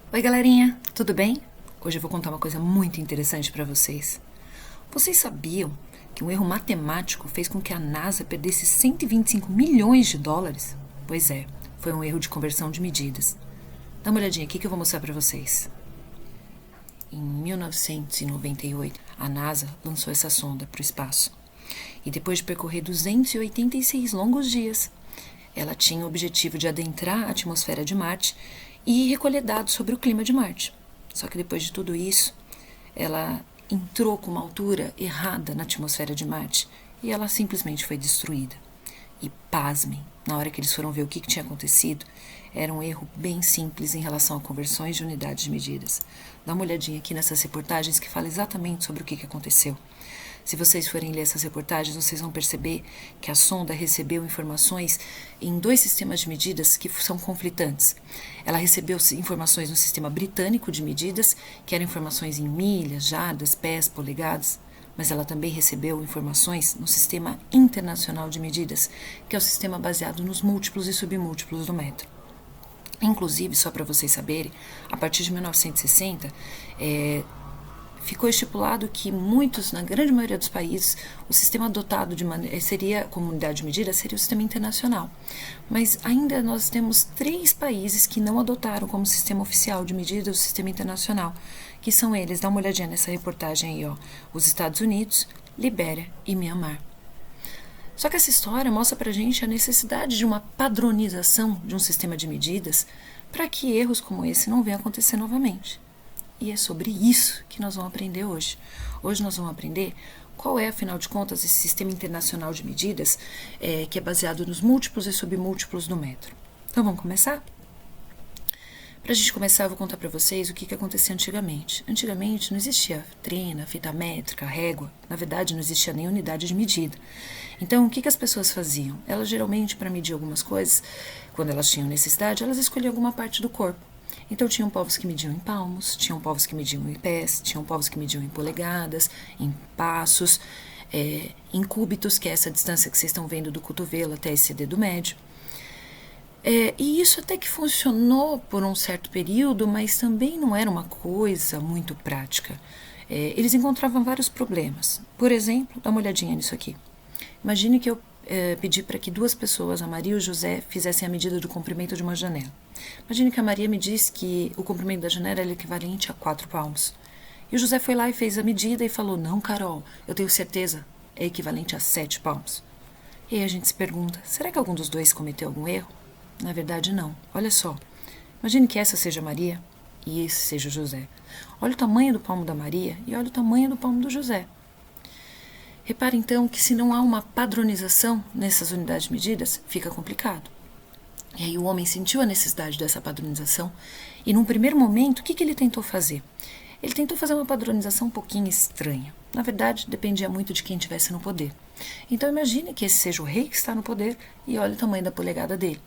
Oi, galerinha, tudo bem? Hoje eu vou contar uma coisa muito interessante para vocês. Vocês sabiam que um erro matemático fez com que a NASA perdesse 125 milhões de dólares? Pois é, foi um erro de conversão de medidas. Dá uma olhadinha aqui que eu vou mostrar para vocês. Em 1998, a NASA lançou essa sonda para o espaço. E depois de percorrer 286 longos dias, ela tinha o objetivo de adentrar a atmosfera de Marte e recolher dados sobre o clima de Marte. Só que depois de tudo isso, ela entrou com uma altura errada na atmosfera de Marte e ela simplesmente foi destruída. E pasmem, na hora que eles foram ver o que tinha acontecido, era um erro bem simples em relação a conversões de unidades de medidas. Dá uma olhadinha aqui nessas reportagens que fala exatamente sobre o que aconteceu. Se vocês forem ler essas reportagens, vocês vão perceber que a sonda recebeu informações em dois sistemas de medidas que são conflitantes. Ela recebeu informações no sistema britânico de medidas, que eram informações em milhas, jardas, pés, polegadas, mas ela também recebeu informações no sistema internacional de medidas, que é o sistema baseado nos múltiplos e submúltiplos do metro. Inclusive, só para vocês saberem, a partir de 1960, ficou estipulado que na grande maioria dos países, o sistema adotado seria, como unidade de medida, seria o sistema internacional. Mas ainda nós temos 3 países que não adotaram como sistema oficial de medida o sistema internacional, que são eles, dá uma olhadinha nessa reportagem aí, ó, os Estados Unidos, Libéria e Mianmar. Só que essa história mostra pra gente a necessidade de uma padronização de um sistema de medidas para que erros como esse não venham a acontecer novamente. E é sobre isso que nós vamos aprender hoje. Hoje nós vamos aprender qual é, afinal de contas, esse sistema internacional de medidas que é baseado nos múltiplos e submúltiplos do metro. Então vamos começar? Para a gente começar, eu vou contar para vocês o que acontecia antigamente. Antigamente não existia trena, fita métrica, régua. Na verdade, não existia nem unidade de medida. Então, o que as pessoas faziam? Elas geralmente, para medir algumas coisas, quando elas tinham necessidade, elas escolhiam alguma parte do corpo. Então, tinham povos que mediam em palmos, tinham povos que mediam em pés, tinham povos que mediam em polegadas, em passos, em cúbitos, que é essa distância que vocês estão vendo do cotovelo até esse dedo médio. E isso até que funcionou por um certo período, mas também não era uma coisa muito prática. Eles encontravam vários problemas. Por exemplo, dá uma olhadinha nisso aqui. Imagine que eu pedi para que 2 pessoas, a Maria e o José, fizessem a medida do comprimento de uma janela. Imagine que a Maria me disse que o comprimento da janela era equivalente a 4 palmos. E o José foi lá e fez a medida e falou: não, Carol, eu tenho certeza, é equivalente a 7 palmos. E aí a gente se pergunta, será que algum dos dois cometeu algum erro? Na verdade, não. Olha só. Imagine que essa seja a Maria e esse seja o José. Olha o tamanho do palmo da Maria e olha o tamanho do palmo do José. Repare, então, que se não há uma padronização nessas unidades de medidas, fica complicado. E aí o homem sentiu a necessidade dessa padronização e, num primeiro momento, o que ele tentou fazer? Ele tentou fazer uma padronização um pouquinho estranha. Na verdade, dependia muito de quem estivesse no poder. Então, imagine que esse seja o rei que está no poder e olha o tamanho da polegada dele.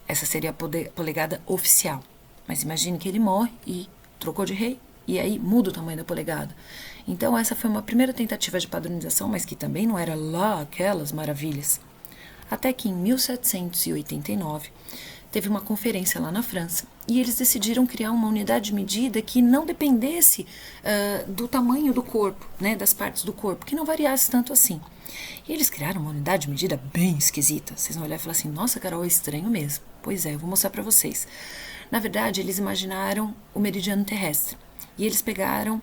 Essa seria a polegada oficial. Mas imagine que ele morre e trocou de rei, e aí muda o tamanho da polegada. Então essa foi uma primeira tentativa de padronização, mas que também não era lá aquelas maravilhas. Até que em 1789 teve uma conferência lá na França e eles decidiram criar uma unidade de medida que não dependesse do tamanho do corpo, né, das partes do corpo, que não variasse tanto assim. E eles criaram uma unidade de medida bem esquisita. Vocês vão olhar e falar assim, nossa, Carol, é estranho mesmo. Pois é, eu vou mostrar para vocês. Na verdade, eles imaginaram o meridiano terrestre. E eles pegaram,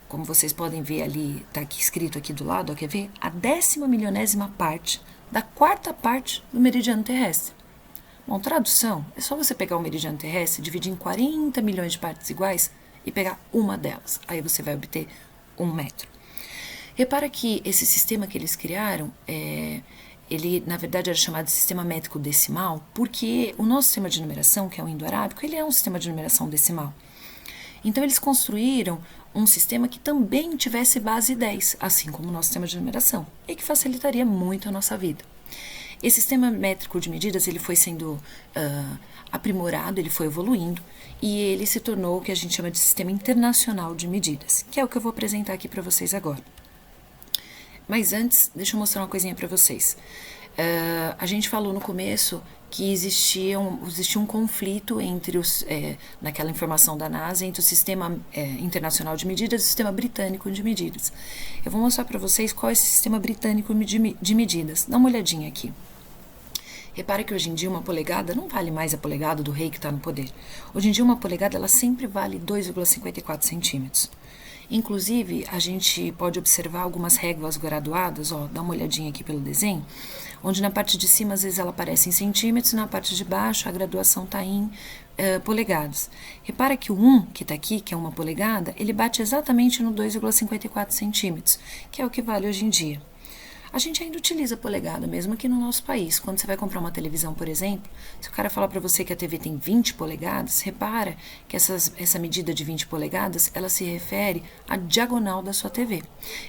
como vocês podem ver ali, está aqui escrito aqui do lado, ó, quer ver? A 10.000.000ª parte da 4ª parte do meridiano terrestre. Bom, tradução, é só você pegar o meridiano terrestre, dividir em 40 milhões de partes iguais e pegar uma delas. Aí você vai obter 1 metro. Repara que esse sistema que eles criaram, ele na verdade era chamado de sistema métrico decimal, porque o nosso sistema de numeração, que é o indo-arábico, ele é um sistema de numeração decimal. Então eles construíram um sistema que também tivesse base 10, assim como o nosso sistema de numeração, e que facilitaria muito a nossa vida. Esse sistema métrico de medidas ele foi sendo aprimorado, ele foi evoluindo, e ele se tornou o que a gente chama de sistema internacional de medidas, que é o que eu vou apresentar aqui para vocês agora. Mas antes, deixa eu mostrar uma coisinha para vocês. A gente falou no começo que existia um conflito entre naquela informação da NASA, entre o sistema internacional de medidas e o sistema britânico de medidas. Eu vou mostrar para vocês qual é esse sistema britânico de medidas. Dá uma olhadinha aqui. Repara que hoje em dia uma polegada não vale mais a polegada do rei que está no poder. Hoje em dia uma polegada ela sempre vale 2,54 centímetros. Inclusive, a gente pode observar algumas réguas graduadas, dá uma olhadinha aqui pelo desenho, onde na parte de cima às vezes ela aparece em centímetros, na parte de baixo a graduação está em polegadas. Repara que o 1 que está aqui, que é uma polegada, ele bate exatamente no 2,54 centímetros, que é o que vale hoje em dia. A gente ainda utiliza polegada, mesmo aqui no nosso país. Quando você vai comprar uma televisão, por exemplo, se o cara falar para você que a TV tem 20 polegadas, repara que essa medida de 20 polegadas, ela se refere à diagonal da sua TV.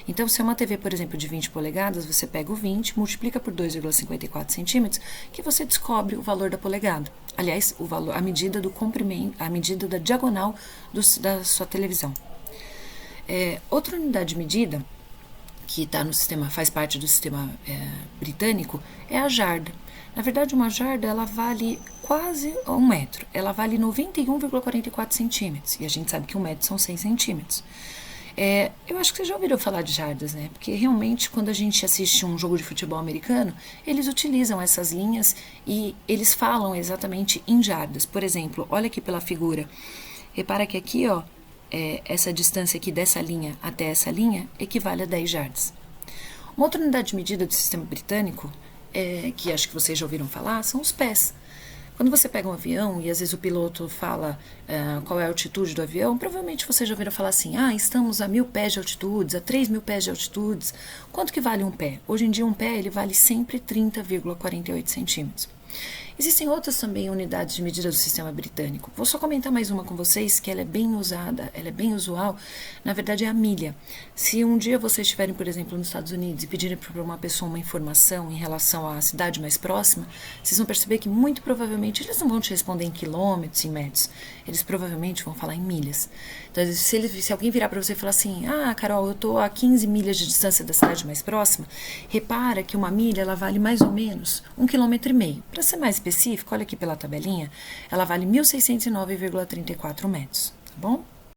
Então, se é uma TV, por exemplo, de 20 polegadas, você pega o 20, multiplica por 2,54 centímetros, que você descobre o valor da polegada. Aliás, a medida do comprimento, a medida da diagonal da sua televisão. Outra unidade de medida que tá no sistema, faz parte do sistema britânico, é a jarda. Na verdade, uma jarda ela vale quase 1 metro. Ela vale 91,44 centímetros. E a gente sabe que 1 metro são 6 centímetros. Eu acho que vocês já ouviram falar de jardas, né? Porque realmente, quando a gente assiste um jogo de futebol americano, eles utilizam essas linhas e eles falam exatamente em jardas. Por exemplo, olha aqui pela figura. Repara que aqui, essa distância aqui dessa linha até essa linha equivale a 10 jardas. Uma outra unidade de medida do sistema britânico, que acho que vocês já ouviram falar, são os pés. Quando você pega um avião e às vezes o piloto fala qual é a altitude do avião, provavelmente vocês já ouviram falar assim, estamos a 1.000 pés de altitude, a 3.000 pés de altitude. Quanto que vale um pé? Hoje em dia um pé ele vale sempre 30,48 centímetros. Existem outras também unidades de medida do sistema britânico. Vou só comentar mais uma com vocês, que ela é bem usada, ela é bem usual. Na verdade, é a milha. Se um dia vocês estiverem, por exemplo, nos Estados Unidos e pedirem para uma pessoa uma informação em relação à cidade mais próxima, vocês vão perceber que muito provavelmente eles não vão te responder em quilômetros, em metros. Eles provavelmente vão falar em milhas. Então, se alguém virar para você e falar assim, Carol, eu estou a 15 milhas de distância da cidade mais próxima, repara que uma milha ela vale mais ou menos 1,5 km. Para ser mais específico, olha aqui pela tabelinha, ela vale 1.609,34 metros, tá bom?